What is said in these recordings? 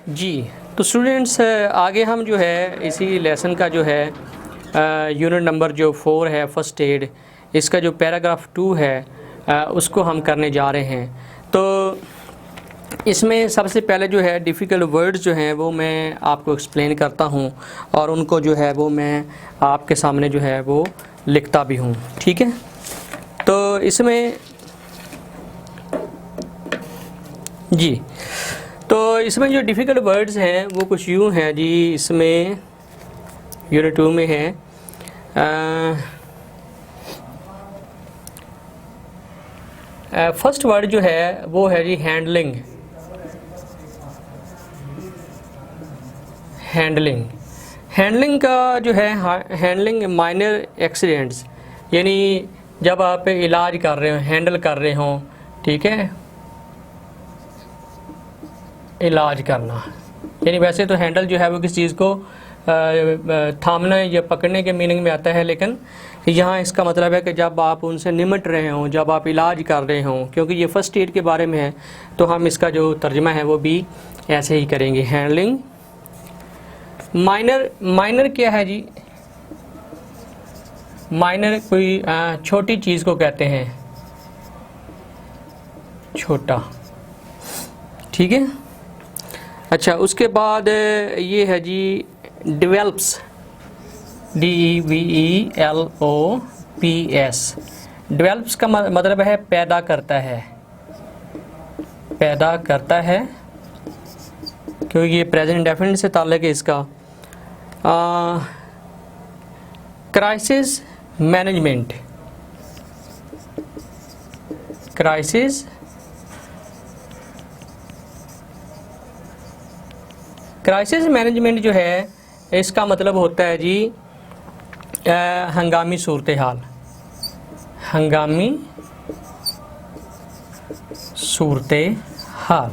जी, तो स्टूडेंट्स आगे हम जो है इसी लेसन का जो है यूनिट नंबर जो 4 है फर्स्ट एड, इसका जो पैराग्राफ 2 है उसको हम करने जा रहे हैं। तो इसमें सबसे पहले जो है डिफ़िकल्ट वर्ड्स जो हैं वो मैं आपको एक्सप्लेन करता हूँ और उनको जो है वो मैं आपके सामने जो है वो लिखता भी हूँ, ठीक है। तो इसमें जी, तो इसमें जो डिफ़िकल्ट वर्ड्स हैं वो कुछ यूँ हैं जी। इसमें यूनिट 2 में है फर्स्ट वर्ड जो है वो है जी हैंडलिंग। हैंडलिंग का जो है हैंडलिंग माइनर एक्सीडेंट्स, यानी जब आप इलाज कर रहे हो, हैंडल कर रहे हो, ठीक है, इलाज करना। यानी वैसे तो हैंडल जो है वो किसी चीज़ को थामना या पकड़ने के मीनिंग में आता है, लेकिन यहाँ इसका मतलब है कि जब आप उनसे निमट रहे हों, जब आप इलाज कर रहे हों, क्योंकि ये फर्स्ट एड के बारे में है तो हम इसका जो तर्जमा है वो भी ऐसे ही करेंगे, हैंडलिंग। माइनर क्या है जी? माइनर कोई छोटी चीज़ को कहते हैं, छोटा, ठीक है। अच्छा, उसके बाद ये है जी डेवलप्स, DEVELOPS। डेवलप्स का मतलब है पैदा करता है, पैदा करता है, क्योंकि ये प्रेजेंट डेफिनेट से ताल्लुक़ है इसका। क्राइसिस मैनेजमेंट, क्राइसिस मैनेजमेंट जो है इसका मतलब होता है जी हंगामी सूरत हाल, हंगामी सूरत हाल।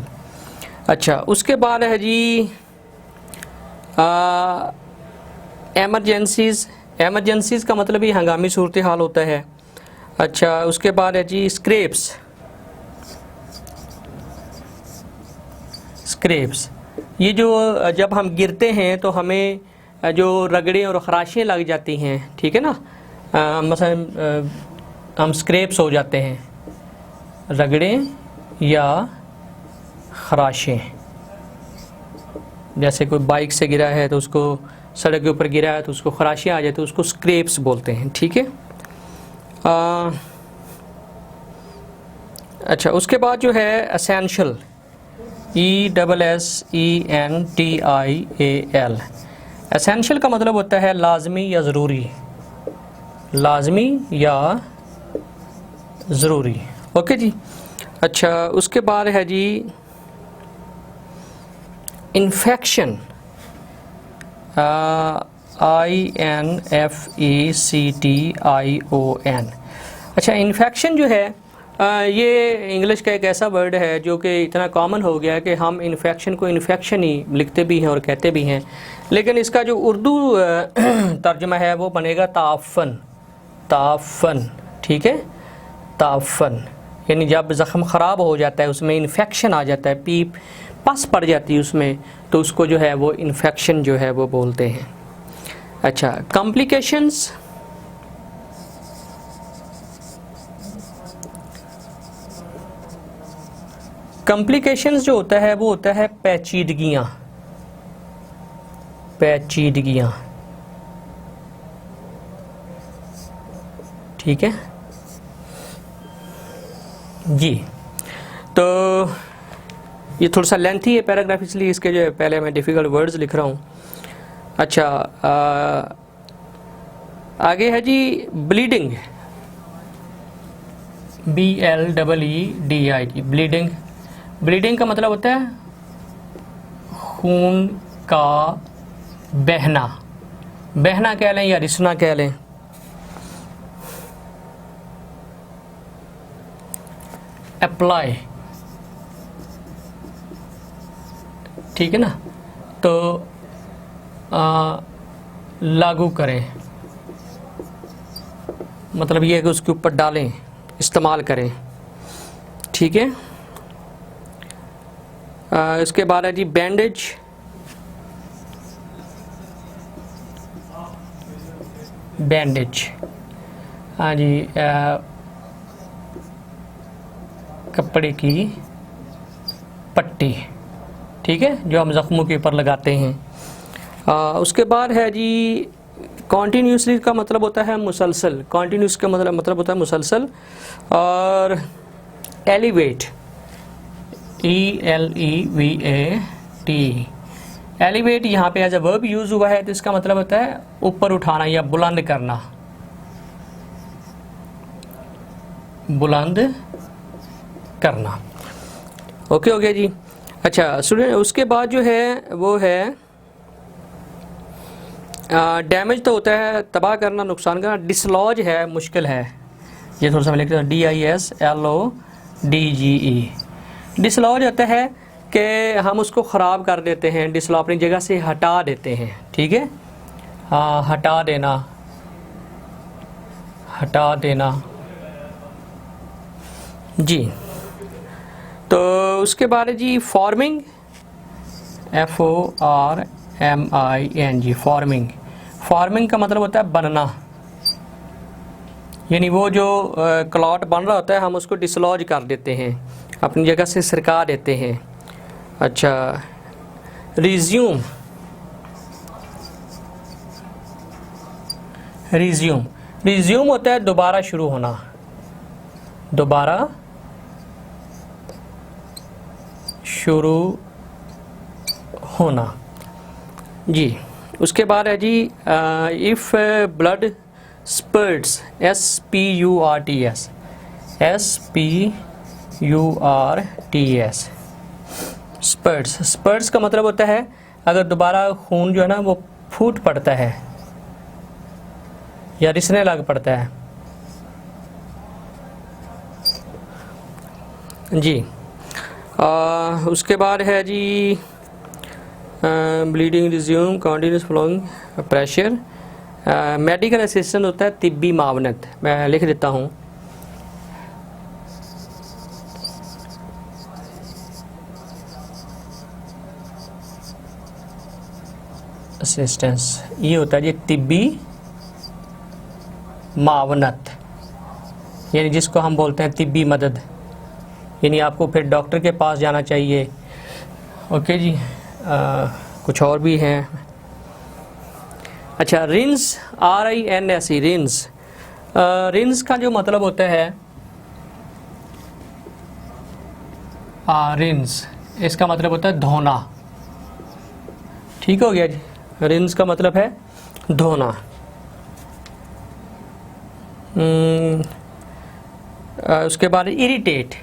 अच्छा, उसके बाद है जी एमरजेंसीज़ का मतलब ही हंगामी सूरत हाल होता है। अच्छा, उसके बाद है जी स्क्रैप्स। ये जो जब हम गिरते हैं तो हमें जो रगड़े और खराशें लग जाती हैं, ठीक है ना, मसलन हम स्क्रैप्स हो जाते हैं, रगड़े या खराशें। जैसे कोई बाइक से गिरा है तो उसको, सड़क के ऊपर गिरा है तो उसको खराशें आ जाती है, उसको स्क्रैप्स बोलते हैं, ठीक है। अच्छा, उसके बाद जो है एसेंशियल, ESSENTIAL। एसेंशियल का मतलब होता है लाजमी या ज़रूरी, लाजमी या ज़रूरी, ओके जी। अच्छा, उसके बाद है जी इन्फेक्शन, INFECTION। अच्छा, इन्फेक्शन जो है ये इंग्लिश का एक ऐसा वर्ड है जो कि इतना कॉमन हो गया है कि हम इन्फेक्शन को इन्फेक्शन ही लिखते भी हैं और कहते भी हैं, लेकिन इसका जो उर्दू तर्जुमा है वो बनेगा ताफ़न, ठीक है, ताफ़न। यानी जब ज़ख़म ख़राब हो जाता है, उसमें इन्फेक्शन आ जाता है, पस पड़ जाती है उसमें, तो उसको जो है वो इन्फेक्शन जो है वो बोलते हैं। अच्छा, कॉम्प्लिकेशंस, जो होता है वो होता है पेचीदगियाँ, ठीक है जी। तो ये थोड़ा सा लेंथी है पैराग्राफ, इसलिए इसके जो है पहले मैं डिफ़िकल्ट वर्ड्स लिख रहा हूँ। अच्छा, आगे है जी ब्लीडिंग, BLEEDING, ब्लीडिंग का मतलब होता है खून का बहना कह लें या रिसना कह लें। अप्लाई, ठीक है ना, तो लागू करें, मतलब ये है कि उसके ऊपर डालें, इस्तेमाल करें, ठीक है। इसके बाद है जी बैंडेज, बैंडेज, हाँ जी, कपड़े की पट्टी, ठीक है, जो हम ज़ख्मों के ऊपर लगाते हैं। उसके बाद है जी कॉन्टीन्यूसली का मतलब होता है मुसलसल, कॉन्टीन्यूस का मतलब होता है मुसलसल। और एलिवेट, ELEVAT, एलिवेट यहाँ पे एज अ वर्ब यूज़ हुआ है, तो इसका मतलब होता है ऊपर उठाना या बुलंद करना, बुलंद करना। ओके हो गया जी। अच्छा स्टूडेंट, उसके बाद जो है वो है डैमेज तो होता है तबाह करना, नुकसान करना। डिसलॉज है मुश्किल है, ये थोड़ा सा मैं लिखता हूँ, DISLODGE। डिसलॉज होता है कि हम उसको ख़राब कर देते हैं, डिसलॉज अपनी जगह से हटा देते हैं, ठीक है, हाँ, हटा देना, हटा देना जी। तो उसके बाद जी फॉर्मिंग, FORMING, फॉर्मिंग। फॉर्मिंग का मतलब होता है बनना, यानी वो जो क्लॉट बन रहा होता है हम उसको डिसलॉज कर देते हैं, अपनी जगह से सरका देते हैं। अच्छा, रिज्यूम, रिज्यूम, रिज्यूम होता है दोबारा शुरू होना, दोबारा शुरू होना जी। उसके बाद है जी if blood spurts, SPURTS, SPURTS, spurts. Spurts का मतलब होता है अगर दोबारा खून जो है ना वो फूट पड़ता है या रिसने लग पड़ता है जी। उसके बाद है जी bleeding, resume, continuous flowing, pressure. Medical assistant होता है तिब्बी मावनत, मैं लिख देता हूँ, असिस्टेंस, ये होता है जी तिब्बी मावनत, यानी जिसको हम बोलते हैं तिब्बी मदद, यानी आपको फिर डॉक्टर के पास जाना चाहिए। ओके जी। कुछ और भी हैं। अच्छा, रिंस, RINS, रिंस। रिंस का जो मतलब होता है रिंस, इसका मतलब होता है धोना, ठीक हो गया जी। रिंस का मतलब है धोना। उसके बाद इरिटेट,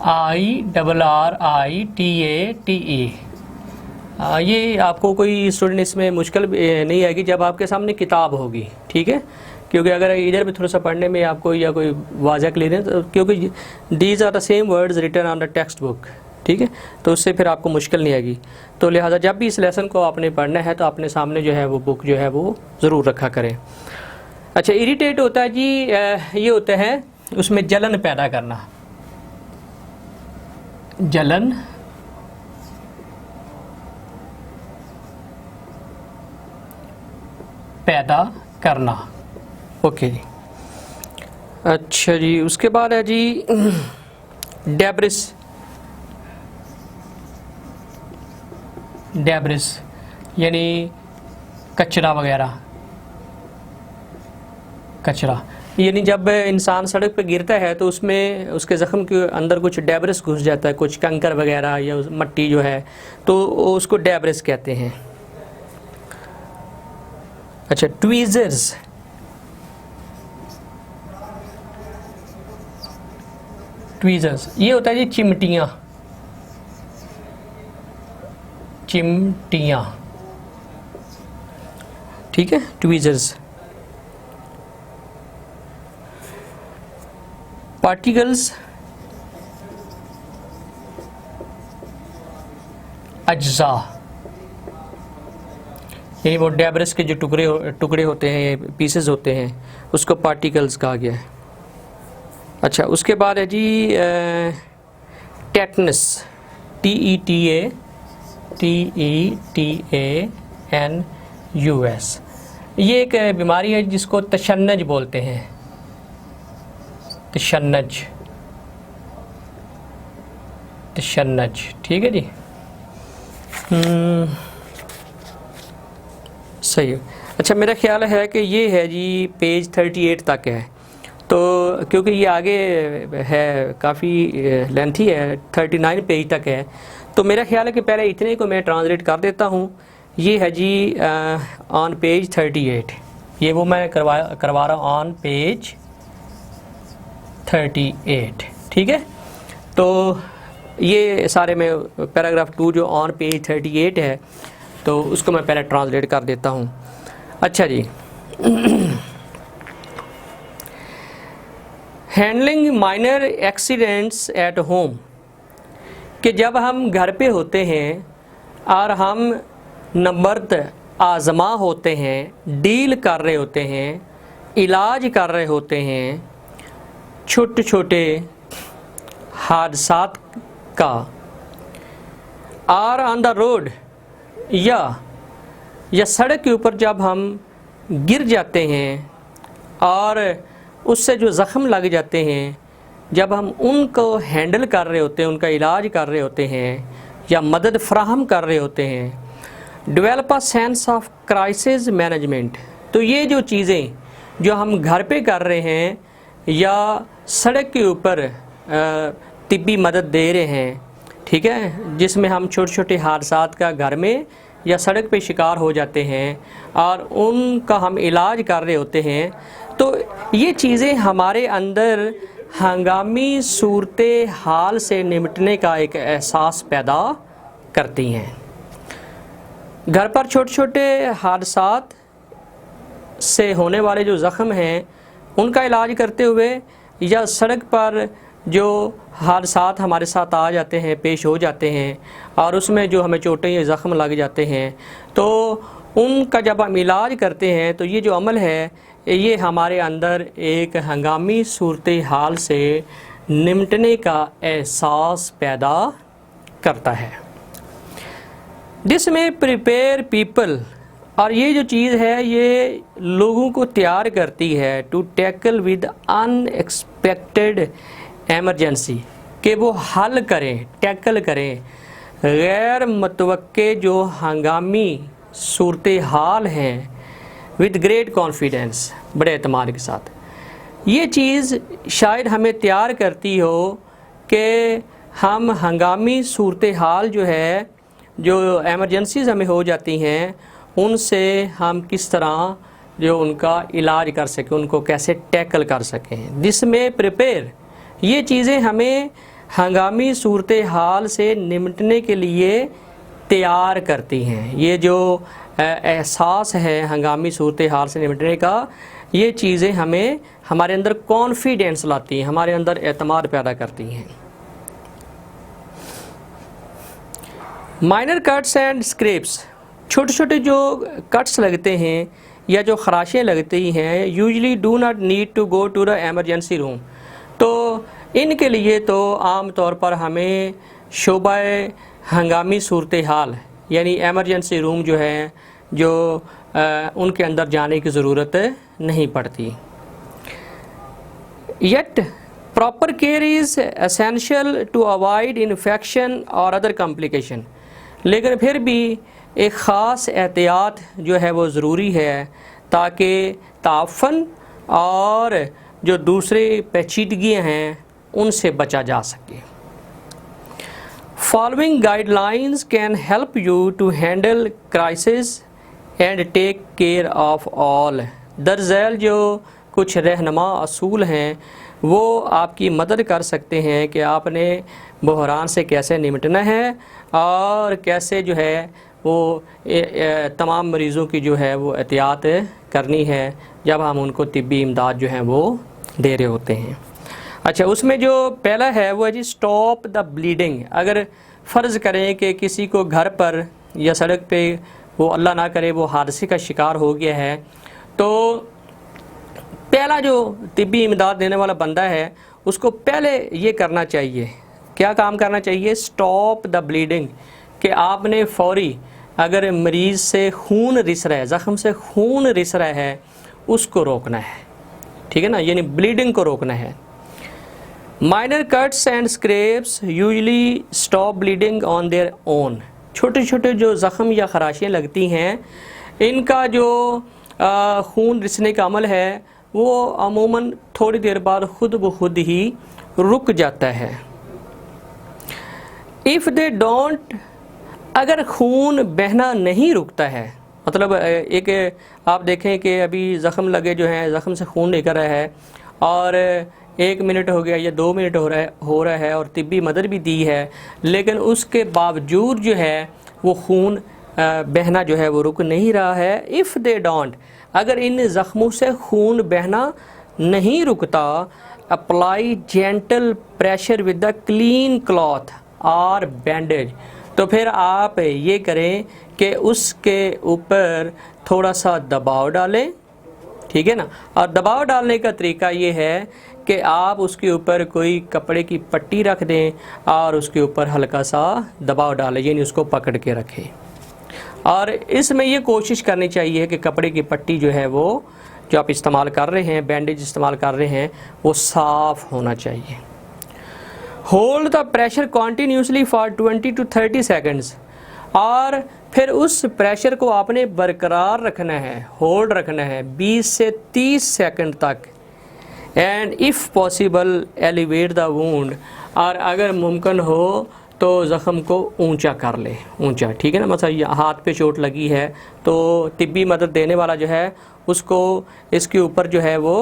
IRRITATE। ये आपको कोई स्टूडेंट इसमें मुश्किल नहीं आएगी जब आपके सामने किताब होगी, ठीक है, क्योंकि अगर इधर भी थोड़ा सा पढ़ने में आपको या कोई वाज़ह क्लियर है तो, क्योंकि these are the same words written on the textbook, ठीक है, तो उससे फिर आपको मुश्किल नहीं आएगी। तो लिहाजा जब भी इस लेसन को आपने पढ़ना है तो अपने सामने जो है वो बुक जो है वो ज़रूर रखा करें। अच्छा, इरिटेट होता है जी, ये होता है उसमें जलन पैदा करना, जलन पैदा करना। ओके जी। अच्छा जी, उसके बाद है जी डेब्रिस, डेब्रिस यानी कचरा वगैरह, कचरा, यानी जब इंसान सड़क पर गिरता है तो उसमें उसके ज़ख्म के अंदर कुछ डेब्रिस घुस जाता है, कुछ कंकर वगैरह या मट्टी जो है, तो उसको डेब्रिस कहते हैं। अच्छा, ट्वीज़र्स, ट्वीज़र्स ये होता है जी चिमटियाँ, चिमटियाँ, ठीक है, ट्वीज़र्स। पार्टिकल्स, अज्जा, यानी वो डेब्रिस के जो टुकड़े होते हैं, पीसेस होते हैं, उसको पार्टिकल्स कहा गया है। अच्छा, उसके बाद है जी टेटनस, TETANUS, ये एक बीमारी है जिसको तशन्नुज बोलते हैं, तशन्नुज, तशन्नुज, ठीक है जी। सही है। अच्छा, मेरा ख्याल है कि ये है जी पेज 38 तक है, तो क्योंकि ये आगे है काफ़ी लेंथी है, 39 पेज तक है, तो मेरा ख्याल है कि पहले इतने को मैं ट्रांसलेट कर देता हूँ। ये है जी ऑन पेज 38, ये वो मैं करवा रहा हूँ ऑन पेज 38, ठीक है। तो ये सारे में पैराग्राफ 2 जो ऑन पेज 38 है, तो उसको मैं पहले ट्रांसलेट कर देता हूँ। अच्छा जी, handling minor accidents at home, कि जब हम घर पे होते हैं और हम नंबरत आज़मा होते हैं, डील कर रहे होते हैं, इलाज कर रहे होते हैं छोटे छोटे हादसात का, और ऑन द रोड या सड़क के ऊपर जब हम गिर जाते हैं और उससे जो ज़ख़म लग जाते हैं, जब हम उनको हैंडल कर रहे होते हैं, उनका इलाज कर रहे होते हैं या मदद फ़राहम कर रहे होते हैं, develop a sense of crisis management. तो ये जो चीज़ें जो हम घर पे कर रहे हैं या सड़क के ऊपर तिब्बी मदद दे रहे हैं, ठीक है, जिसमें हम छोटे छोटे हादसात का घर में या सड़क पे शिकार हो जाते हैं और उनका हम इलाज कर रहे होते हैं, तो ये चीज़ें हमारे अंदर हंगामी सूरत हाल से निपटने का एक एहसास पैदा करती हैं। घर पर छोटे छोटे हादसात से होने वाले जो ज़ख़म हैं उनका इलाज करते हुए, या सड़क पर जो हादसात हमारे साथ आ जाते हैं, पेश हो जाते हैं और उसमें जो हमें चोटें या ज़ख़म लग जाते हैं, तो उनका जब हम इलाज करते हैं, तो ये जो अमल है ये हमारे अंदर एक हंगामी सूरत हाल से निपटने का एहसास पैदा करता है। दिस में प्रिपेयर पीपल, और ये जो चीज़ है ये लोगों को तैयार करती है to tackle with unexpected emergency, कि वो हल करें, टैकल करें गैर मुतवक्के जो हंगामी सूरत हाल हैं विद ग्रेट कॉन्फिडेंस, बड़े एतमाद के साथ। ये चीज़ शायद हमें तैयार करती हो कि हम हंगामी सूरत हाल जो है, जो एमरजेंसीज हमें हो जाती हैं, उनसे हम किस तरह जो उनका इलाज कर सकें, उनको कैसे टैकल कर सकें। दिस में प्रिपेयर, ये चीज़ें हमें हंगामी सूरत हाल से निपटने के लिए तैयार करती हैं। ये जो एहसास है हंगामी सूरत हाल से निपटने का, ये चीज़ें हमें हमारे अंदर कॉन्फिडेंस लाती हैं, हमारे अंदर एतमाद पैदा करती हैं। माइनर कट्स एंड स्क्रैप्स, छोटे छोटे जो कट्स लगते हैं या जो खराशें लगती हैं, usually do not need to go to the emergency room, तो इनके लिए तो आम तौर पर हमें शोबा हंगामी सूरत हाल यानी एमरजेंसी रूम जो है, जो उनके अंदर जाने की ज़रूरत नहीं पड़ती। Yet proper care is essential to avoid infection और अदर कॉम्प्लिकेशन, लेकिन फिर भी एक ख़ास एहतियात जो है वो ज़रूरी है ताकि ताफ़न और जो दूसरे पेचीदगियाँ हैं उनसे बचा जा सके। Following guidelines can help you to handle crisis and take care of all. दरअसल जो कुछ रहनुमा असूल हैं वो आपकी मदद कर सकते हैं कि आपने बहरान से कैसे निपटना है और कैसे जो है वो तमाम मरीज़ों की जो है वो एहतियात करनी है जब हम उनको तिब्बी इमदाद जो है वो दे रहे होते हैं। अच्छा, उसमें जो पहला है वो है जी स्टॉप द ब्लीडिंग। अगर फ़र्ज़ करें कि किसी को घर पर या सड़क पे वो अल्लाह ना करे वो हादसे का शिकार हो गया है, तो पहला जो तिब्बी इमदाद देने वाला बंदा है उसको पहले ये करना चाहिए, क्या काम करना चाहिए, स्टॉप द ब्लीडिंग, कि आपने फौरी अगर मरीज़ से खून रिस रहा है, ज़ख़म से खून रिस रहा है, उसको रोकना है, ठीक है ना, यानी ब्लीडिंग को रोकना है। Minor cuts and scraps usually stop bleeding on their own. छोटे छोटे जो ज़ख़म या खराशियाँ लगती हैं, इनका जो खून रिसने का अमल है वो अमूमन थोड़ी देर बाद खुद ब खुद ही रुक जाता है। इफ़ दे डोंट, अगर खून बहना नहीं रुकता है, मतलब एक आप देखें कि अभी ज़ख़म लगे जो हैं, ज़ख़म से खून निकल रहा है और 1 मिनट हो गया या 2 मिनट हो रहा है और तिब्बी मदद भी दी है, लेकिन उसके बावजूद जो है वो खून बहना जो है वो रुक नहीं रहा है। इफ़ दे डोंट, अगर इन ज़ख़मों से खून बहना नहीं रुकता, apply gentle pressure with the clean cloth और बैंडेज, तो फिर आप ये करें कि उसके ऊपर थोड़ा सा दबाव डालें, ठीक है ना। और दबाव डालने का तरीका ये है कि आप उसके ऊपर कोई कपड़े की पट्टी रख दें और उसके ऊपर हल्का सा दबाव डालें, यानी उसको पकड़ के रखें। और इसमें ये कोशिश करनी चाहिए कि कपड़े की पट्टी जो है वो जो आप इस्तेमाल कर रहे हैं, बैंडेज इस्तेमाल कर रहे हैं, वो साफ़ होना चाहिए। Hold the pressure continuously for 20 to 30 seconds, और फिर उस प्रेशर को आपने बरकरार रखना है, होल्ड रखना है 20 से 30 सेकंड तक। And if possible elevate the wound, और अगर मुमकिन हो तो ज़ख़म को ऊंचा कर ले, ऊंचा, ठीक है ना। मतलब हाथ पे चोट लगी है तो तिब्बी मदद देने वाला जो है उसको इसके ऊपर जो है वो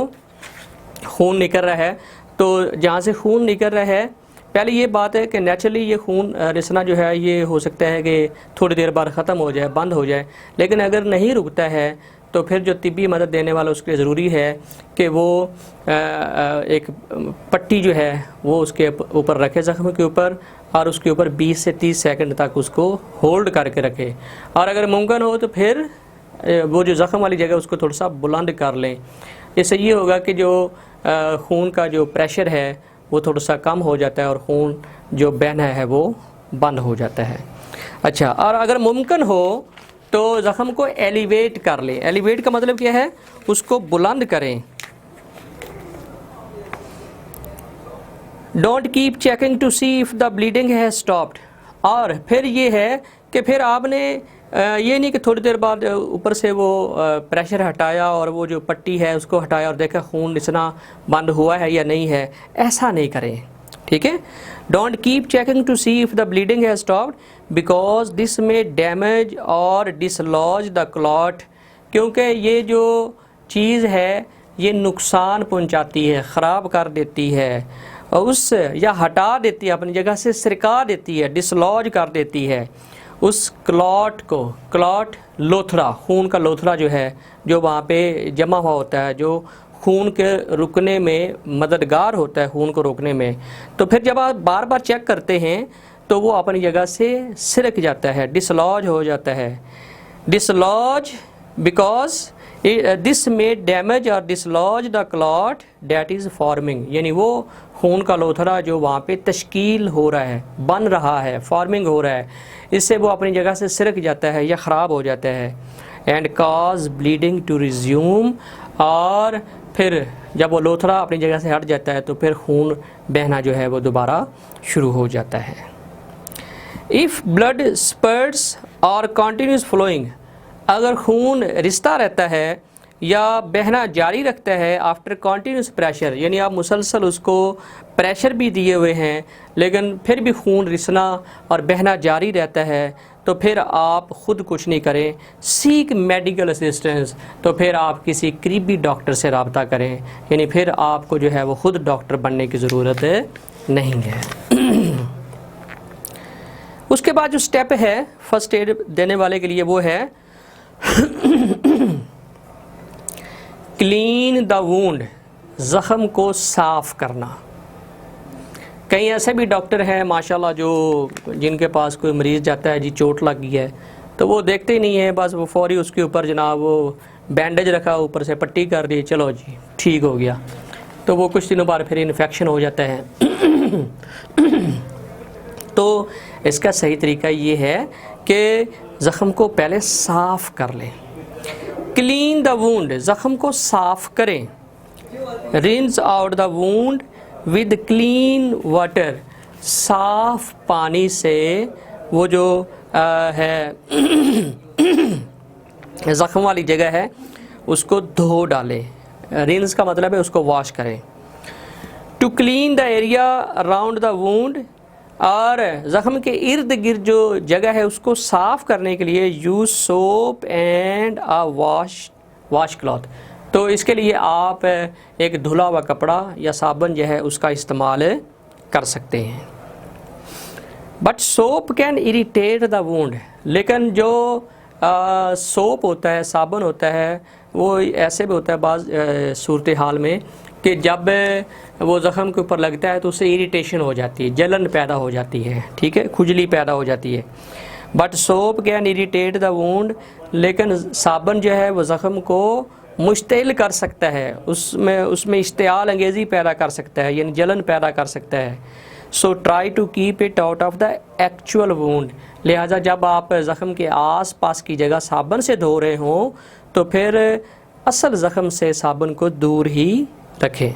खून निकल रहा है, तो जहाँ से खून निकल रहा है, पहले ये बात है कि नेचुरली ये खून रिसना जो है ये हो सकता है कि थोड़ी देर बाद ख़त्म हो जाए, बंद हो जाए, लेकिन अगर नहीं रुकता है तो फिर जो तिब्बी मदद देने वाला उसके ज़रूरी है कि वो एक पट्टी जो है वो उसके ऊपर रखे ज़ख़्म के ऊपर, और उसके ऊपर 20 से 30 सेकंड तक उसको होल्ड करके रखे। और अगर मुमकिन हो तो फिर वो जो ज़ख़्म वाली जगह उसको थोड़ा सा बुलंद कर लें। इससे ये होगा कि जो खून का जो प्रेशर है वो थोड़ा सा कम हो जाता है और खून जो बहना है वो बंद हो जाता है। अच्छा, और अगर मुमकिन हो तो ज़ख़्म को एलिवेट कर लें। एलिवेट का मतलब क्या है, उसको बुलंद करें। Don't keep checking to see if the bleeding has stopped, और फिर ये है कि फिर आपने ये नहीं कि थोड़ी देर बाद ऊपर से वो प्रेशर हटाया और वो जो पट्टी है उसको हटाया और देखा खून रिसना बंद हुआ है या नहीं है, ऐसा नहीं करें, ठीक है। Don't keep checking to see if the bleeding has stopped because this में डैमेज और डिसलॉज द क्लॉट, क्योंकि ये जो चीज़ है ये नुकसान पहुंचाती है, ख़राब कर देती है, उस या हटा देती है, अपनी जगह से सिरका देती है, डिसलॉज कर देती है उस क्लॉट को। क्लॉट लोथड़ा, खून का लोथड़ा जो है जो वहाँ पे जमा हुआ होता है, जो खून के रुकने में मददगार होता है, खून को रोकने में। तो फिर जब आप बार बार चेक करते हैं तो वो अपनी जगह से सिरक जाता है, डिसलॉज हो जाता है। डिसलॉज बिकॉज दिस में डैमेज और dislodge the clot that is forming, यानी वो खून का लोथड़ा जो वहाँ पे तश्कील हो रहा है, बन रहा है, फॉर्मिंग हो रहा है, इससे वो अपनी जगह से सिरक जाता है या ख़राब हो जाता है। And cause bleeding to resume, और फिर जब वो लोथड़ा अपनी जगह से हट जाता है तो फिर खून बहना जो है वो दोबारा शुरू हो जाता है। इफ़ ब्लड स्पर्ट्स और कॉन्टीन्यूस फ्लोइंग, अगर खून रिश्ता रहता है या बहना जारी रखता है आफ्टर कॉन्टीन्यूस प्रेशर, यानी आप मुसलसल उसको प्रेशर भी दिए हुए हैं लेकिन फिर भी खून रिसना और बहना जारी रहता है, तो फिर आप ख़ुद कुछ नहीं करें, सीक मेडिकल असिस्टेंस, तो फिर आप किसी करीबी डॉक्टर से रब्ता करें, यानी फिर आपको जो है वो ख़ुद डॉक्टर बनने की ज़रूरत नहीं है। उसके बाद जो स्टेप है फर्स्ट एड देने वाले के लिए वो है क्लीन द वुंड, ज़ख़म को साफ़ करना। कई ऐसे भी डॉक्टर हैं माशाल्लाह जो जिनके पास कोई मरीज़ जाता है, जी चोट लग गई है, तो वो देखते ही नहीं है, बस वो फौरी उसके ऊपर जनाब वो बैंडेज रखा, ऊपर से पट्टी कर दी, चलो जी ठीक हो गया, तो वो कुछ दिनों बाद फिर इन्फेक्शन हो जाता है। तो इसका सही तरीका ये है कि ज़ख़म को पहले साफ़ कर लें। क्लीन द वूंड, ज़ख़म को साफ़ करें। Rinse out the wound with clean water, साफ़ पानी से वो जो है ज़ख़म वाली जगह है उसको धो डालें। रिंस का मतलब है उसको वॉश करें। To clean the area around the wound, और ज़ख़म के इर्द गिर्द जो जगह है उसको साफ़ करने के लिए use soap and a washcloth, तो इसके लिए आप एक धुला हुआ कपड़ा या साबुन जो है उसका इस्तेमाल कर सकते हैं। But soap can irritate the wound, लेकिन जो सोप होता है, साबुन होता है, वो ऐसे भी होता है बाज़ सूरत हाल में कि जब वो ज़ख़म के ऊपर लगता है तो उससे इरिटेशन हो जाती है, जलन पैदा हो जाती है, ठीक है, खुजली पैदा हो जाती है। But soap can irritate the wound, लेकिन साबुन जो है वो ज़ख़म को मुश्तिल कर सकता है, उसमें इश्तियाल अंगेज़ी पैदा कर सकता है, यानी जलन पैदा कर सकता है। So try to keep it out of the actual wound, लिहाजा जब आप ज़ख़म के आस पास की जगह साबुन से धो रहे हों तो फिर असल ज़ख़म से साबुन को दूर ही रखें।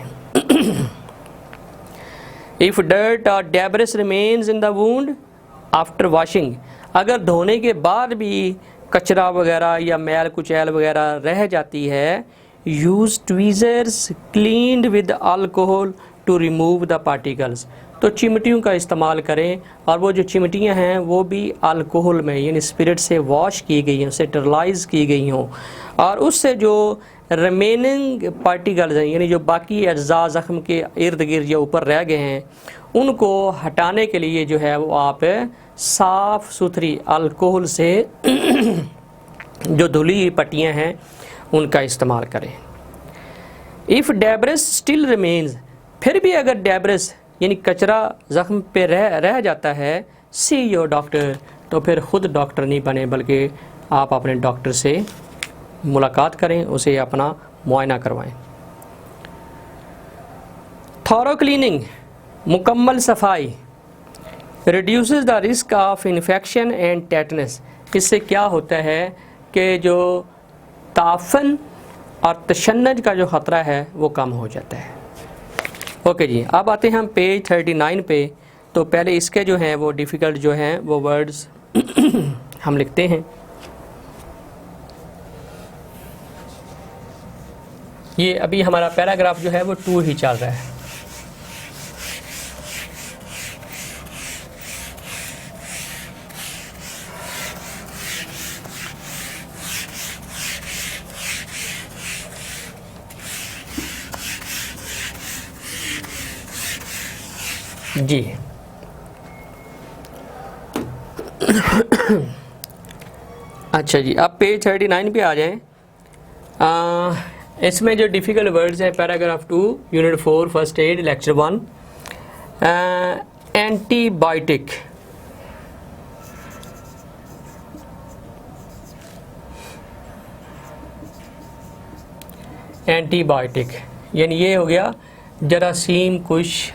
इफ़ डर्ट और debris remains in the wound after washing, अगर धोने के बाद भी कचरा वगैरह या मैल कुचैल वगैरह रह जाती है, use tweezers cleaned with alcohol to remove the particles, तो चिमटियों का इस्तेमाल करें, और वो जो चिमटियां हैं वो भी अल्कोहल में यानी स्पिरिट से वॉश की गई हों, स्टरलाइज की गई हों, और उससे जो रिमेनिंग पार्टिकल्स हैं यानी जो बाकी अज्जा ज़ख़म के इर्द गिर्द या ऊपर रह गए हैं उनको हटाने के लिए जो है वो आप साफ़ सुथरी अल्कोहल से जो धुली हुई पट्टियाँ हैं उनका इस्तेमाल करें। इफ़ डेब्रिस स्टिल रिमेन्स, फिर भी अगर डेब्रिस यानी कचरा ज़ख़म पे रह जाता है, सी योर डॉक्टर, तो फिर ख़ुद डॉक्टर नहीं बने बल्कि आप अपने डॉक्टर से मुलाकात करें, उसे अपना मुआयना करवाएं। थॉरो क्लीनिंग, मुकम्मल सफाई, reduces the risk of infection and tetanus, इससे क्या होता है कि जो ताफन और तशन्नुज का जो ख़तरा है वो कम हो जाता है। ओके जी, अब आते हैं हम पेज 39 पे। तो पहले इसके जो हैं वो डिफ़िकल्ट जो हैं वो वर्ड्स हम लिखते हैं। ये अभी हमारा पैराग्राफ जो है वो 2 ही चल रहा है। जी अच्छा जी, अब पेज 39 पे आ जाएं। इसमें जो डिफ़िकल्ट वर्ड्स हैं, paragraph 2 unit 4 first aid lecture 1, antibiotic, antibiotic यानी ये हो गया जरासीम कुश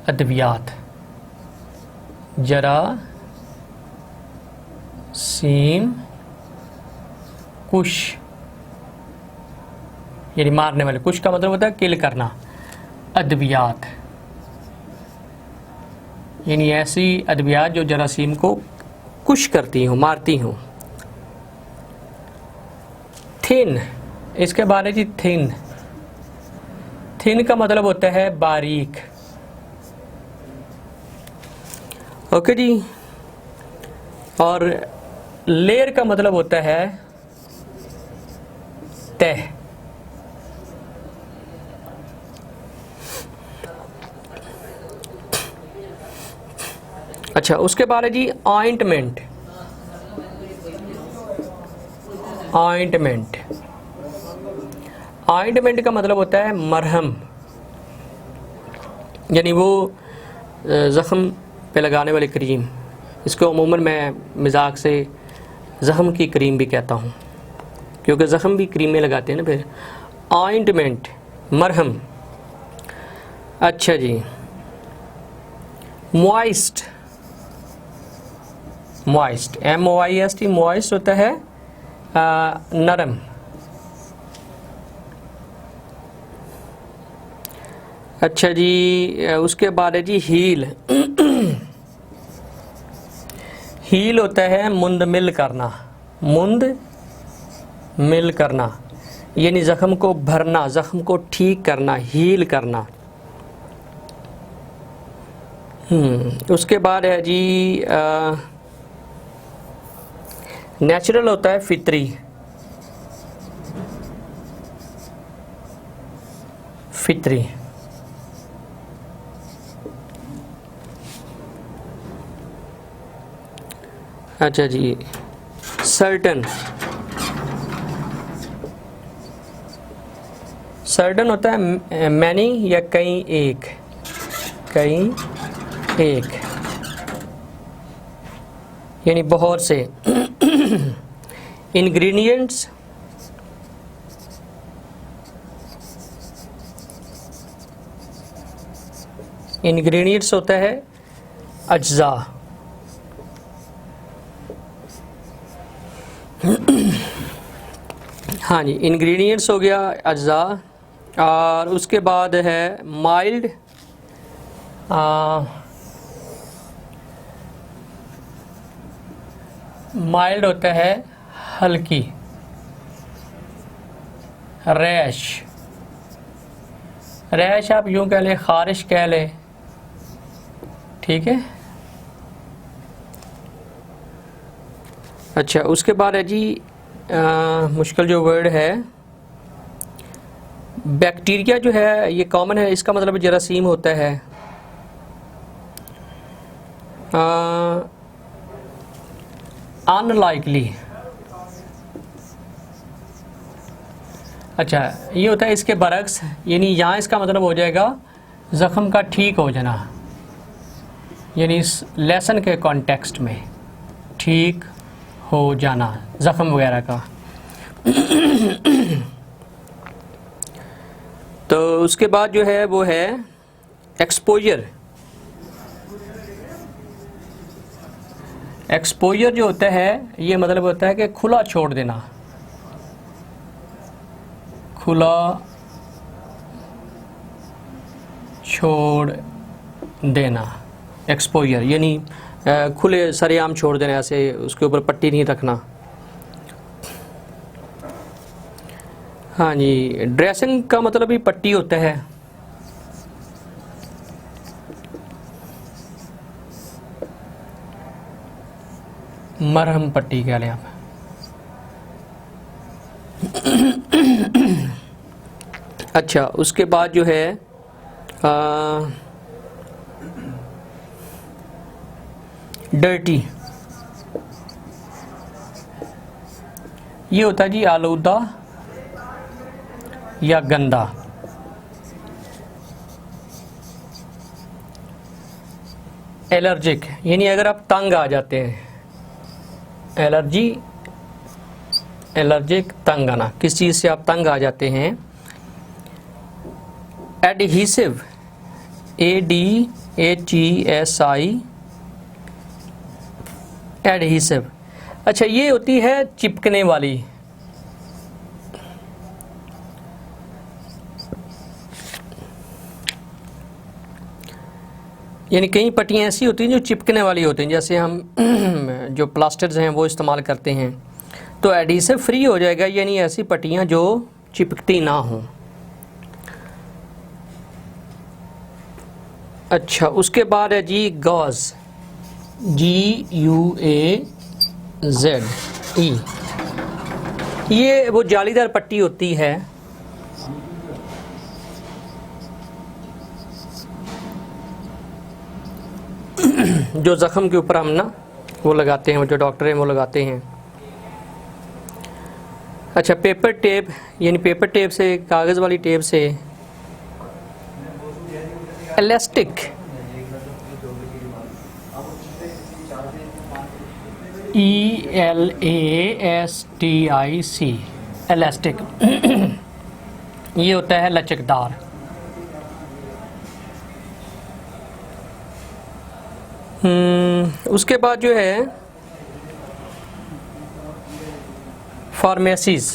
अद्वियात, जरासीम कुश यानी मारने वाले, कुश का मतलब होता है किल करना, अद्वियात यानी ऐसी अद्वियात जो जरासीम को कुश करती हूँ, मारती हूँ। थिन, इसके बारे जी थिन, थिन का मतलब होता है बारीक। ओके जी, और लेयर का मतलब होता है तह। अच्छा, उसके बाद है जी ऑइंटमेंट, ऑइंटमेंट, ऑइंटमेंट का मतलब होता है मरहम, यानी वो ज़ख़म पे लगाने वाली क्रीम। इसको अमूमन मैं मजाक से ज़ख़म की क्रीम भी कहता हूँ, क्योंकि ज़ख़म भी क्रीमें लगाते हैं ना फिर। ऑइंटमेंट मरहम। अच्छा जी, मॉइस्ट मॉइस्ट, MOIST, मॉइस्ट होता है नरम। अच्छा जी, उसके बाद है जी हील। हील होता है मुंदमिल करना, मुंदमिल करना, यानी ज़ख्म को भरना, ज़ख्म को ठीक करना, हील करना। उसके बाद है जी नेचुरल होता है फितरी, फितरी। अच्छा जी, सर्टन, सर्टन होता है मैनी या कई एक, कई एक, यानी बहुत से। इंग्रेडिएंट्स, इंग्रेडिएंट्स होता है अज्जा। हाँ जी, इंग्रेडिएंट्स हो गया अज्जा। और उसके बाद है माइल्ड, माइल्ड होता है हल्की। रैश, रैश आप यूँ कह लें, ख़ारिश कह लें, ठीक है। अच्छा, उसके बाद है जी मुश्किल जो वर्ड है, बैक्टीरिया जो है ये कॉमन है, इसका मतलब जरासीम होता है। अनलाइकली, अच्छा ये होता है इसके बरक्स, यानी यहाँ इसका मतलब हो जाएगा ज़ख्म का ठीक हो जाना, यानी इस लेसन के कॉन्टेक्स्ट में ठीक हो जाना ज़ख्म वगैरह का। तो उसके बाद जो है वो है एक्सपोजर। एक्सपोजर जो होता है ये मतलब होता है कि खुला छोड़ देना, खुला छोड़ देना, एक्सपोजर यानी खुले सरेआम छोड़ देना, ऐसे उसके ऊपर पट्टी नहीं रखना। हाँ जी, ड्रेसिंग का मतलब भी पट्टी होता है। मरहम पट्टी कह लें आप। अच्छा, उसके बाद जो है डर्टी, ये होता है जी आलूदा या गंदा। एलर्जिक, यानी अगर आप तंग आ जाते हैं, एलर्जी, एलर्जिक तंग आना, किस चीज़ से आप तंग आ जाते हैं। Adhesive, ADHESI, adhesive. अच्छा, ये होती है चिपकने वाली, यानी कई पट्टियाँ ऐसी होती हैं जो चिपकने वाली होती हैं, जैसे हम जो प्लास्टर्स हैं वो इस्तेमाल करते हैं, तो एडहीसिव फ्री हो जाएगा, यानी ऐसी पट्टियाँ जो चिपकती ना हों। अच्छा, उसके बाद है जी गॉज, GUAZE, ये वो जालीदार पट्टी होती है जो ज़ख्म के ऊपर हम ना वो लगाते हैं, वो जो डॉक्टर हैं वो लगाते हैं। अच्छा, पेपर टेप, यानी पेपर टेप से, कागज़ वाली टेप से। इलास्टिक, ELASTIC, इलास्टिक, ये होता है लचकदार। उसके बाद जो है फार्मेसीज,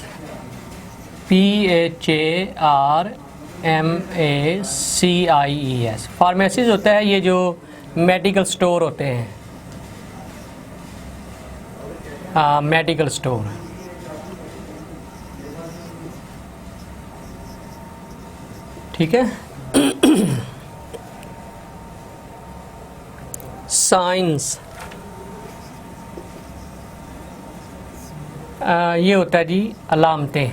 PHARMACIES। फार्मेसीज होता है ये जो मेडिकल स्टोर होते हैं, मेडिकल स्टोर। ठीक है। साइंस, ये होता है जी अलामतें।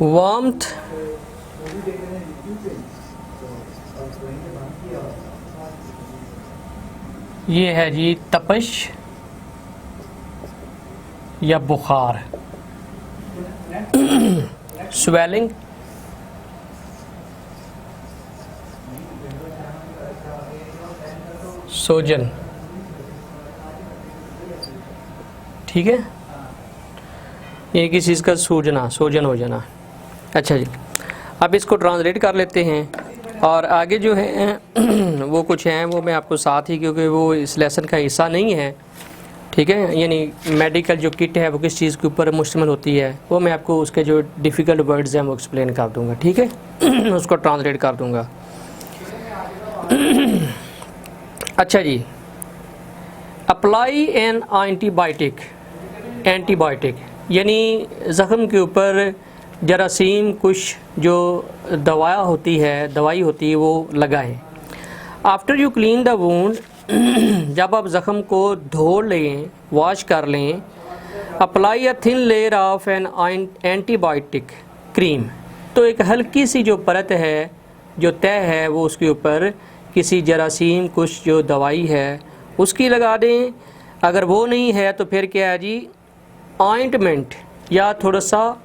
वार्मथ, ये है जी तपश या बुखार। स्वेलिंग, सोजन। ठीक है, ये किसी चीज़ का सूजना, सोजन हो जाना। अच्छा जी, अब इसको ट्रांसलेट कर लेते हैं और आगे जो है वो कुछ हैं वो मैं आपको साथ ही, क्योंकि वो इस लेसन का हिस्सा नहीं है। ठीक है, यानी मेडिकल जो किट है वो किस चीज़ के ऊपर मुश्तमिल होती है, वो मैं आपको उसके जो डिफ़िकल्ट वर्ड्स हैं वो एक्सप्लेन कर दूंगा। ठीक है, उसको ट्रांसलेट कर दूंगा। अच्छा जी, अप्लाई एन एंटीबायोटिक, एंटीबायोटिक यानी ज़ख़म के ऊपर जरासीम कुछ जो दवाई होती है वो लगाएं। After you clean the wound, जब आप ज़ख़म को धो लें, वॉश कर लें, apply a thin layer of an antibiotic cream, तो एक हल्की सी जो परत है, जो तय है, वो उसके ऊपर किसी जरासीम कुछ जो दवाई है उसकी लगा दें। अगर वो नहीं है तो फिर क्या है जी, ऑइंटमेंट या थोड़ा सा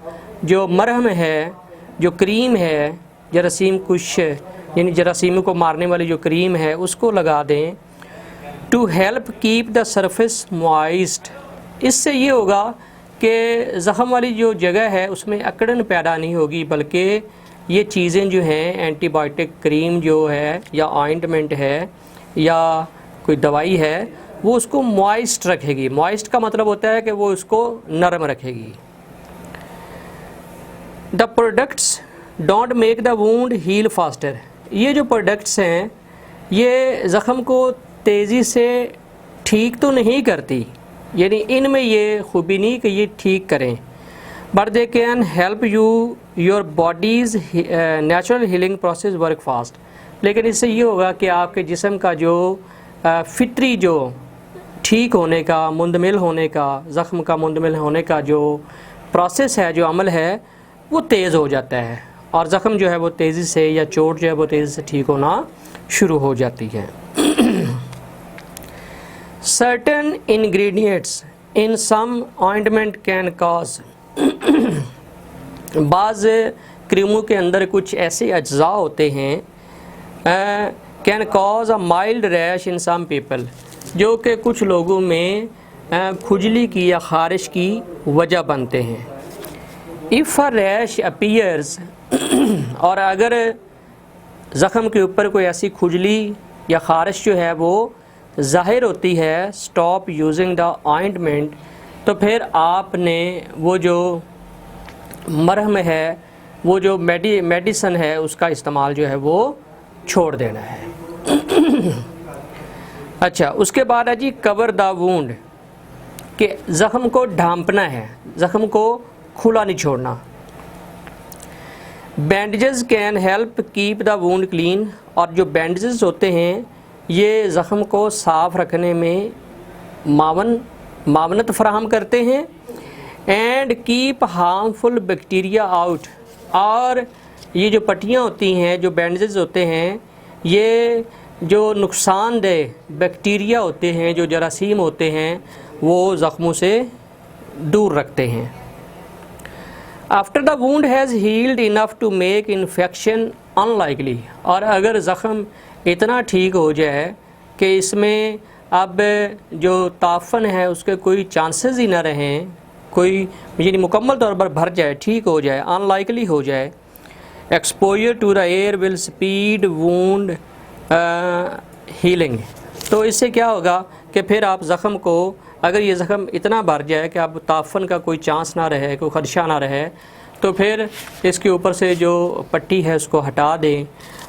जो मरहम है, जो क्रीम है, जरासीम कुछ यानी जरासीम को मारने वाली जो क्रीम है उसको लगा दें। To help keep the surface moist, इससे ये होगा कि ज़ख़म वाली जो जगह है उसमें अकड़न पैदा नहीं होगी, बल्कि ये चीज़ें जो हैं, एंटीबायोटिक क्रीम जो है या ऑइंटमेंट है या कोई दवाई है, वो उसको मॉइस्ट रखेगी। मॉइस्ट का मतलब होता है कि वो उसको नरम रखेगी। The products don't make the wound heal faster, ये जो प्रोडक्ट्स हैं ये ज़ख़म को तेज़ी से ठीक तो नहीं करती, यानी इनमें ये खूबी नहीं कि ये ठीक करें, but they can help you your bodies natural healing process work fast. लेकिन इससे ये होगा कि आपके जिस्म का जो फितरी जो ठीक होने का, मुंदमिल होने का, ज़ख़्म का मुंदमिल होने का जो प्रोसेस है, जो अमल है, वो तेज़ हो जाता है और ज़ख़्म जो है वो तेज़ी से, या चोट जो है वो तेज़ी से ठीक होना शुरू हो जाती है। Certain ingredients in some ointment can cause, बाज़ क्रीमों के अंदर कुछ ऐसे अज्जा होते हैं, can cause a mild rash in some people, जो कि कुछ लोगों में खुजली की या ख़ारिश की वजह बनते हैं। इफ़ अ रैश अपीयर्स, और अगर ज़ख़म के ऊपर कोई ऐसी खुजली या ख़ारिश जो है वो ज़ाहिर होती है, स्टॉप यूजिंग द ऑइंटमेंट, तो फिर आपने वो जो मरहम है, वो जो मेडिसन है, उसका इस्तेमाल जो है वो छोड़ देना है। अच्छा, उसके बाद है जी कवर द वूंड, कि ज़ख़म को ढांपना है, ज़ख़म को खुला नहीं छोड़ना। Bandages can help keep the wound clean, और जो बैंडेजेस होते हैं ये ज़ख़म को साफ़ रखने में मावनत फराहम करते हैं। And keep harmful bacteria out, और ये जो पट्टियाँ होती हैं, जो बैंडेजेस होते हैं, ये जो नुकसानदेह बैक्टीरिया होते हैं, जो जरासीम होते हैं, वो ज़ख़्मों से दूर रखते हैं। After the wound has healed enough to make infection unlikely, और अगर ज़ख़म इतना ठीक हो जाए कि इसमें अब जो ताफ़न है उसके कोई चांसेस ही ना रहें, कोई यानी मुकम्मल तौर पर भर जाए, ठीक हो जाए, अनलाइकली हो जाए। Exposure to the air will speed wound healing, तो इससे क्या होगा कि फिर आप ज़ख़म को, अगर ये ज़ख़म इतना भर जाए कि आप ताफ़न का कोई चांस ना रहे, कोई ख़दशा ना रहे, तो फिर इसके ऊपर से जो पट्टी है उसको हटा दें।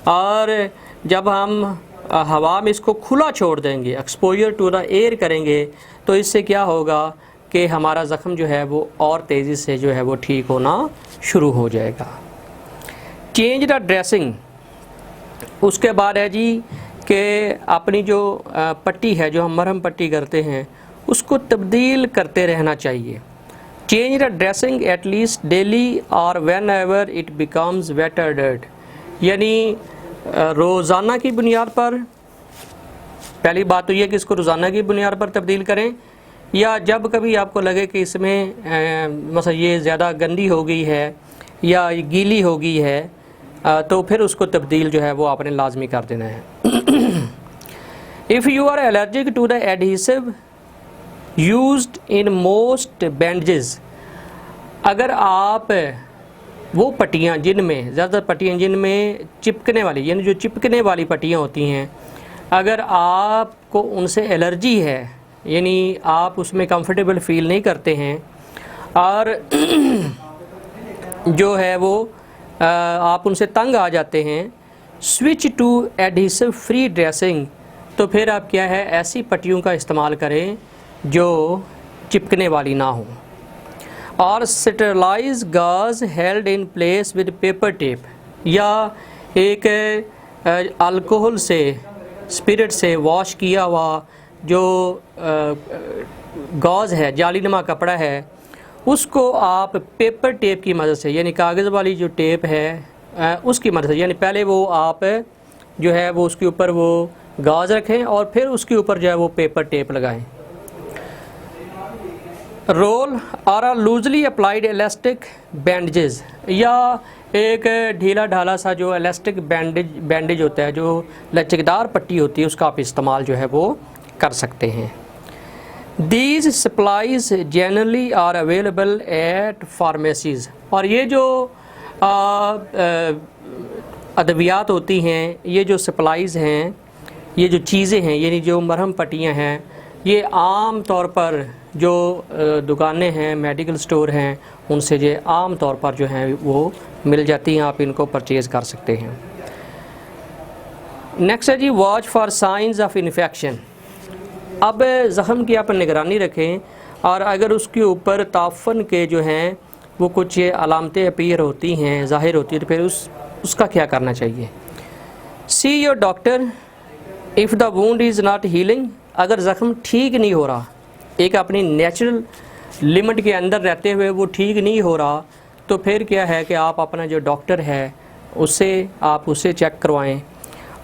और जब हम हवा में इसको खुला छोड़ देंगे, एक्सपोजर टू द एयर करेंगे, तो इससे क्या होगा कि हमारा ज़ख़म जो है वो और तेज़ी से जो है वो ठीक होना शुरू हो जाएगा। चेंज द ड्रेसिंग, उसके बाद है जी कि अपनी जो पट्टी है, जो हम मरहम पट्टी करते हैं, उसको तब्दील करते रहना चाहिए। Change the dressing at least daily और whenever it becomes wet और डर्ट, यानी रोज़ाना की बुनियाद पर। पहली बात तो ये कि इसको रोज़ाना की बुनियाद पर तब्दील करें, या जब कभी आपको लगे कि इसमें मतलब ये ज़्यादा गंदी हो गई है या गीली हो गई है, तो फिर उसको तब्दील जो है वो आपने लाजमी कर देना है। If you are allergic to the adhesive used in most bandages, अगर आप वो पट्टियाँ जिनमें ज़्यादातर पट्टियाँ जिनमें चिपकने वाली, यानी जो चिपकने वाली पट्टियाँ होती हैं, अगर आपको उनसे एलर्जी है, यानी आप उसमें कंफर्टेबल फ़ील नहीं करते हैं, और जो है वो आप उनसे तंग आ जाते हैं, switch to adhesive free dressing, तो फिर आप क्या है, ऐसी पट्टियों का इस्तेमाल करें जो चिपकने वाली ना हो। और स्टेरलाइज गाज held in place with paper tape, या एक अल्कोहल से, स्पिरिट से वॉश किया हुआ जो गॉज है, जालीनुमा कपड़ा है, उसको आप पेपर टेप की मदद से, यानी कागज़ वाली जो टेप है उसकी मदद से, यानी पहले वो आप जो है वो उसके ऊपर वो गाज रखें और फिर उसके ऊपर जो है वो पेपर टेप लगाएं। रोल और लूजली अप्लाइड इलास्टिक बैंडेज, या एक ढीला ढाला सा जो इलास्टिक बैंडेज होता है, जो लचकदार पट्टी होती है, उसका आप इस्तेमाल जो है वो कर सकते हैं। These supplies generally are available at pharmacies, और ये जो अद्वियात होती हैं, ये जो सप्लाइज़ हैं, ये जो चीज़ें हैं, यानी जो मरहम पट्टियाँ हैं, ये आम तौर पर जो दुकानें हैं, मेडिकल स्टोर हैं, उनसे जो आम तौर पर जो हैं वो मिल जाती हैं, आप इनको परचेज़ कर सकते हैं। नेक्स्ट है जी watch for signs of infection. अब ज़ख़म की आप निगरानी रखें, और अगर उसके ऊपर ताफ़न के जो हैं वो कुछ अलामतें अपीयर होती हैं, ज़ाहिर होती है, तो फिर उसका क्या करना चाहिए। See your doctor if the wound is not healing, अगर ज़ख़म ठीक नहीं हो रहा, एक अपनी नेचुरल लिमिट के अंदर रहते हुए वो ठीक नहीं हो रहा, तो फिर क्या है कि आप अपना जो डॉक्टर है उससे चेक करवाएं।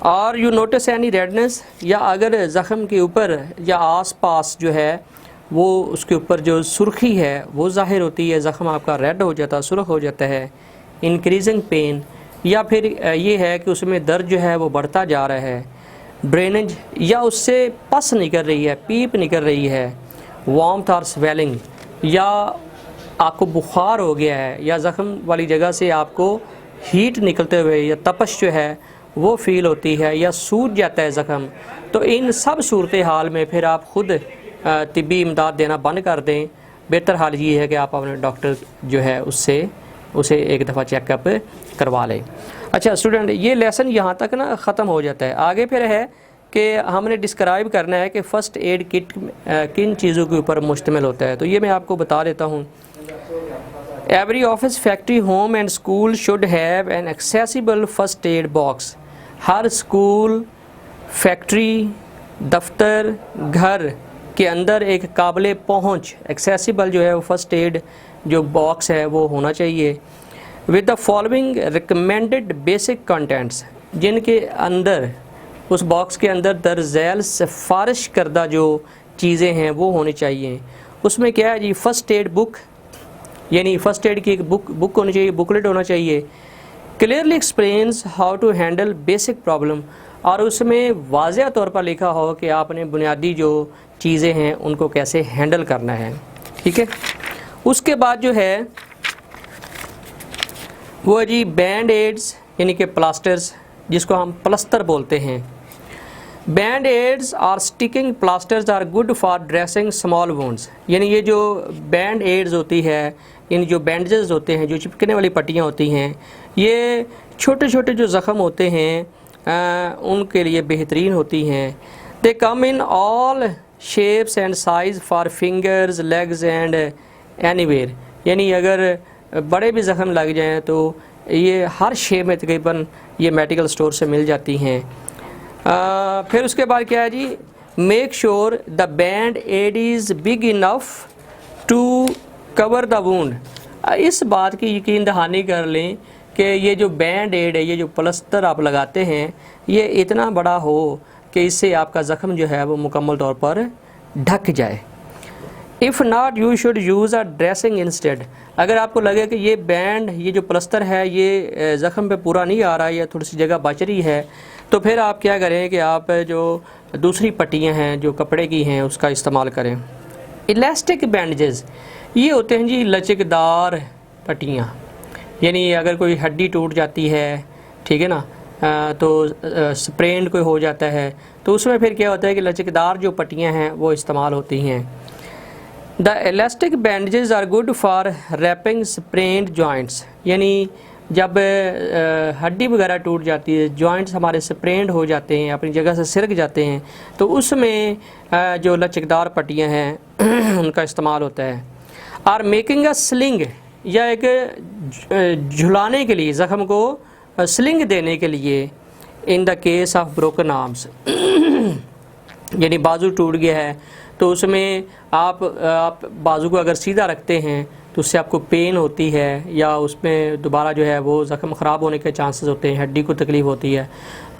और यू नोटिस एनी रेडनेस, या अगर ज़ख़म के ऊपर या आस-पास जो है वो उसके ऊपर जो सुर्खी है वो ज़ाहिर होती है, ज़ख़म आपका रेड हो जाता है, सुर्ख हो जाता है। इंक्रीजिंग पेन, या फिर ये है कि उसमें दर्द जो है वो बढ़ता जा रहा है। ड्रेनेज, या उससे पस निकल रही है, पीप निकल रही है। वार्मथ और स्वेलिंग, या आपको बुखार हो गया है, या ज़ख़म वाली जगह से आपको हीट निकलते हुए या तपश जो है वो फ़ील होती है, या सूज जाता है ज़ख़म, तो इन सब सूरत हाल में फिर आप ख़ुद तिब्बी इमदाद देना बंद कर दें। बेहतर हाल ये है कि आप अपने डॉक्टर जो है उसे एक दफ़ा चेकअप करवा लें। अच्छा स्टूडेंट, ये लेसन यहाँ तक ना ख़त्म हो जाता है। आगे फिर है कि हमने डिस्क्राइब करना है कि फ़र्स्ट एड किट किन चीज़ों के ऊपर मुश्तमिल होता है। तो ये मैं आपको बता देता हूँ। Every office, factory, home and school should have an accessible first aid box. Her school, factory, दफ्तर, घर के अंदर एक काबिल पहुँच एक्सेसिबल जो है वो फ़र्स्ट एड जो बॉक्स है वो होना चाहिए। With the following recommended basic contents, जिनके अंदर उस बॉक्स के अंदर दरज़ैल सिफारिश करदा जो चीज़ें हैं वो होनी चाहिए। उसमें क्या है जी, फ़र्स्ट एड बुक, यानी फ़र्स्ट एड की एक बुक होनी चाहिए, बुकलेट होना चाहिए। Clearly explains how to handle basic problem, और उसमें वाज़ेह तौर पर लिखा हो कि आपने बुनियादी जो चीज़ें हैं उनको कैसे हैंडल करना है। ठीक है, उसके बाद जो है वो जी बैंड एड्स, यानी कि प्लास्टर्स, जिसको हम प्लस्तर बोलते हैं। बैंड एड्स और sticking plasters are good for dressing small wounds, यानी ये जो बैंड एड्स होती है, यानी जो बैंडेजेस होते हैं, जो चिपकने वाली पट्टियाँ होती हैं, ये छोटे छोटे जो ज़ख़म होते हैं उनके लिए बेहतरीन होती हैं। They come in all shapes and size for fingers, legs and anywhere, यानी अगर बड़े भी ज़ख़म लग जाएँ तो ये हर शेप में तकरीबन ये मेडिकल स्टोर से मिल जाती हैं। फिर उसके बाद क्या है जी, make sure the band aid is big enough to cover the wound. इस बात की यकीन दहानी कर लें कि ये जो बैंड एड है, ये जो प्लास्टर आप लगाते हैं, ये इतना बड़ा हो कि इससे आपका ज़ख़म जो है वो मुकम्मल तौर पर ढक जाए। If not you should use a dressing instead. अगर आपको लगे कि ये बैंड, ये जो प्लास्टर है, ये ज़ख़म पे पूरा नहीं आ रहा है या थोड़ी सी जगह बच रही है, तो फिर आप क्या करें कि आप जो दूसरी पट्टियाँ हैं जो कपड़े की हैं उसका इस्तेमाल करें। इलास्टिक बैंडेजेस, ये होते हैं जी लचकदार पट्टियाँ, यानी अगर कोई हड्डी टूट जाती है, ठीक है ना, तो स्प्रेन कोई हो जाता है, तो उसमें फिर क्या होता है कि लचकदार जो पट्टियाँ हैं वो इस्तेमाल होती हैं। The elastic bandages are good for wrapping sprained joints, यानी जब हड्डी वगैरह टूट जाती है, जॉइंट्स हमारे स्प्रेन्ड हो जाते हैं, अपनी जगह से सिरक जाते हैं, तो उसमें जो लचकदार पट्टियाँ हैं उनका इस्तेमाल होता है। और मेकिंग अ स्लिंग, या एक झुलाने के लिए, ज़ख़म को स्लिंग देने के लिए, in the case of broken arms, यानी बाजू टूट गया है तो उसमें आप बाजू को अगर सीधा रखते हैं तो उससे आपको पेन होती है, या उसमें दोबारा जो है वो ज़ख़म ख़राब होने के चांसेस होते हैं, हड्डी को तकलीफ़ होती है,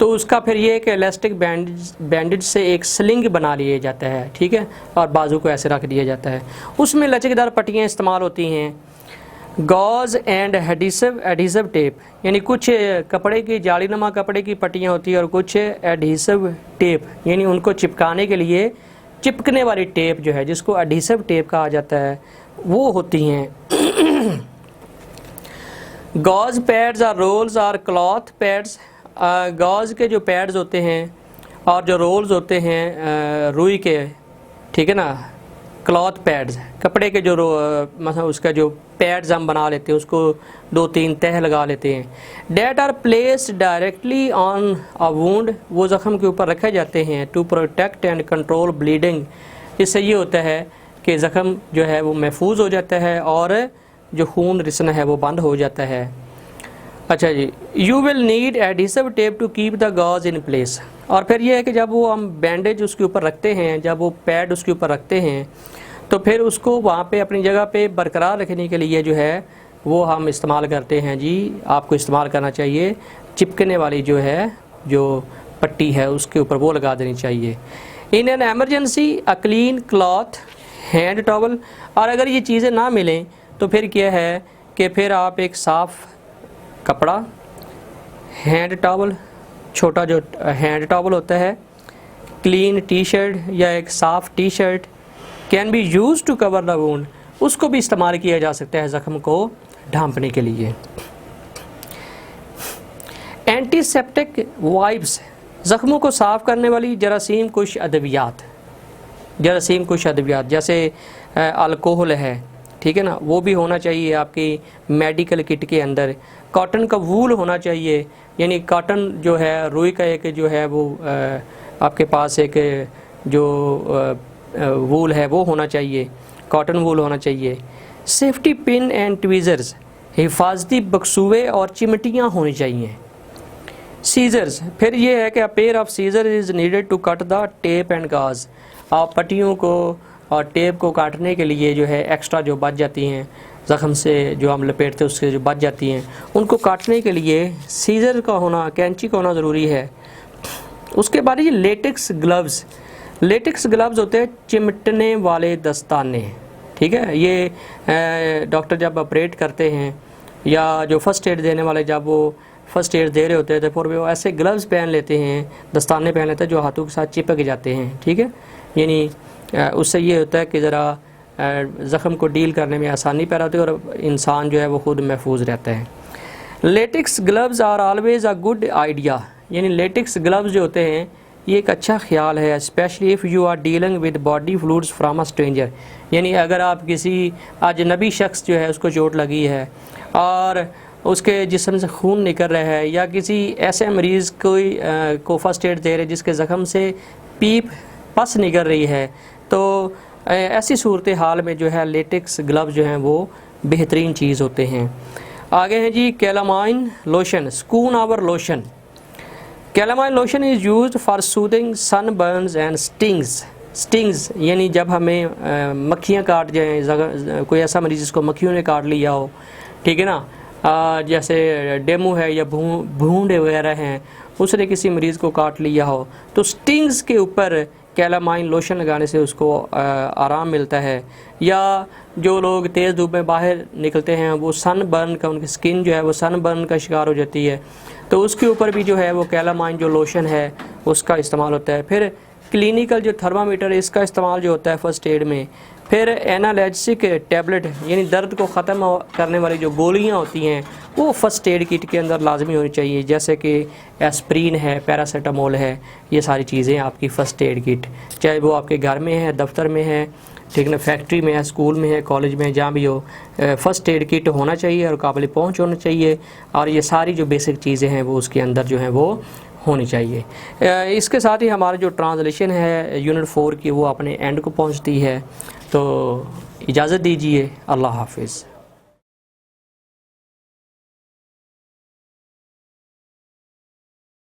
तो उसका फिर ये कि इलास्टिक बैंडेज से एक स्लिंग बना लिया जाता है, ठीक है, और बाजू को ऐसे रख दिया जाता है। उसमें लचकदार पट्टियाँ इस्तेमाल होती हैं। गॉज एंड एडहीसिव टेप, यानी कुछ कपड़े की, जालीनुमा कपड़े की पट्टियाँ होती हैं और कुछ एडहीसिव टेप, यानी उनको चिपकाने के लिए चिपकने वाली टेप जो है, जिसको एडहीसिव टेप कहा जाता है, वो होती हैं। गॉज पैड्स और रोल्स और क्लॉथ पैड्स, गॉज के जो पैड्स होते हैं और जो रोल्स होते हैं रुई के, ठीक है ना, क्लॉथ पैड्स, कपड़े के जो मतलब उसका जो पैड्स हम बना लेते हैं, उसको 2-3 तह लगा लेते हैं। That are placed directly on a wound, वो ज़ख़म के ऊपर रखे जाते हैं। To protect and control bleeding, इससे ये होता है कि ज़ख़म जो है वो महफूज हो जाता है और जो खून रिसना है वो बंद हो जाता है। अच्छा जी, you will need adhesive tape to keep the gauze in place. और फिर ये है कि जब वो हम बैंडेज उसके ऊपर रखते हैं, जब वो पैड उसके ऊपर रखते हैं, तो फिर उसको वहाँ पे अपनी जगह पे बरकरार रखने के लिए जो है वो हम इस्तेमाल करते हैं जी। आपको इस्तेमाल करना चाहिए चिपकने वाली जो है, जो पट्टी है उसके ऊपर वो लगा देनी चाहिए। In an emergency a clean cloth, hand towel, और अगर ये चीज़ें ना मिलें तो फिर क्या है कि फिर आप एक साफ़ कपड़ा, हैंड टॉवल, छोटा जो हैंड टॉवल होता है, क्लीन टी शर्ट या एक साफ़ T shirt, can be use to cover the wound, उसको भी इस्तेमाल किया जा सकता है ज़ख़म को ढांपने के लिए। एंटीसेप्टिक वाइप्स, ज़ख़मों को साफ़ करने वाली जरासीम कुश अद्वियात, जैसे अल्कोहल है, ठीक है ना, वो भी होना चाहिए आपकी मेडिकल किट के अंदर। कॉटन का वूल होना चाहिए, यानी कॉटन जो है, रुई का एक जो है वो आपके पास एक जो वूल है वो होना चाहिए, कॉटन वूल होना चाहिए। सेफ्टी पिन एंड ट्वीज़र्स, हिफाजती बक्सूए और चिमटियाँ होनी चाहिए। सीजर्स, फिर ये है कि a pair of scissor is needed to cut the tape and gauze, आप पट्टियों को और टेप को काटने के लिए जो है एक्स्ट्रा जो बच जाती हैं ज़ख़म से, जो हम लपेटते हैं उससे जो बच जाती हैं, उनको काटने के लिए सीज़र का होना, कैंची का होना ज़रूरी है। उसके बाद ये लेटेक्स ग्लव्स होते हैं चिमटने वाले दस्ताने, ठीक है। ये डॉक्टर जब ऑपरेट करते हैं या जो फ़र्स्ट एड देने वाले जब वो फ़र्स्ट एड दे रहे होते हैं तो फिर वो ऐसे ग्लव्स पहन लेते हैं, दस्ताने पहन लेते हैं जो हाथों के साथ चिपक जाते हैं, ठीक है। यानी उससे ये होता है कि ज़रा ज़ख़म को डील करने में आसानी पैदा होती है और इंसान जो है वो खुद महफूज रहता है। Latex gloves are always a good idea, यानी लेटेक्स ग्लव्स जो होते हैं ये एक अच्छा ख्याल है, especially if you are dealing with body fluids from a stranger. यानी अगर आप किसी अजनबी शख्स जो है उसको चोट लगी है और उसके जिस्म से खून निकल रहा है, या किसी ऐसे मरीज़ को फर्स्ट एड दे रहे जिसके ज़ख़म से पीप पस निकल रही है, तो ऐसी सूरत हाल में जो है लेटेक्स ग्लव्स जो हैं वो बेहतरीन चीज़ होते हैं। आगे है जी कैलामाइन लोशन, स्कून आवर lotion. Calamine lotion is used for soothing sun burns and stings यानी जब हमें मक्खियाँ काट जाएँ, कोई ऐसा मरीज़ जिसको मक्खियों ने काट लिया हो, ठीक है ना, जैसे डेमू है या भूंड वगैरह हैं, उसने किसी मरीज़ को काट लिया हो, तो स्टिंग्स के ऊपर कैलामाइन लोशन लगाने से उसको आराम मिलता है। या जो लोग तेज़ धूप में बाहर निकलते हैं वो सन बर्न का, उनकी स्किन जो है वो सन बर्न का शिकार हो जाती है, तो उसके ऊपर भी जो है वो कैलामाइन जो लोशन है उसका इस्तेमाल होता है। फिर क्लिनिकल जो थर्मामीटर है इसका इस्तेमाल जो होता है फ़र्स्ट एड में। फिर एनाल्जेसिक टैबलेट यानी दर्द को ख़त्म करने वाली जो गोलियां होती हैं वो फ़र्स्ट एड किट के अंदर लाजमी होनी चाहिए, जैसे कि एस्प्रीन है, पैरासीटामोल है, ये सारी चीज़ें आपकी फ़र्स्ट एड किट, चाहे वो आपके घर में है, दफ्तर में है, ठीक ना, फैक्ट्री में है, स्कूल में है, कॉलेज में, जहाँ भी हो, फ़र्स्ट एड किट होना चाहिए और काबिल पहुँच होना चाहिए, और ये सारी जो बेसिक चीज़ें हैं वो उसके अंदर जो हैं वो होनी चाहिए। इसके साथ ही हमारा जो ट्रांसलेशन है यूनिट 4 की वो अपने एंड को पहुँचती है, तो इजाज़त दीजिए। अल्लाह हाफिज़।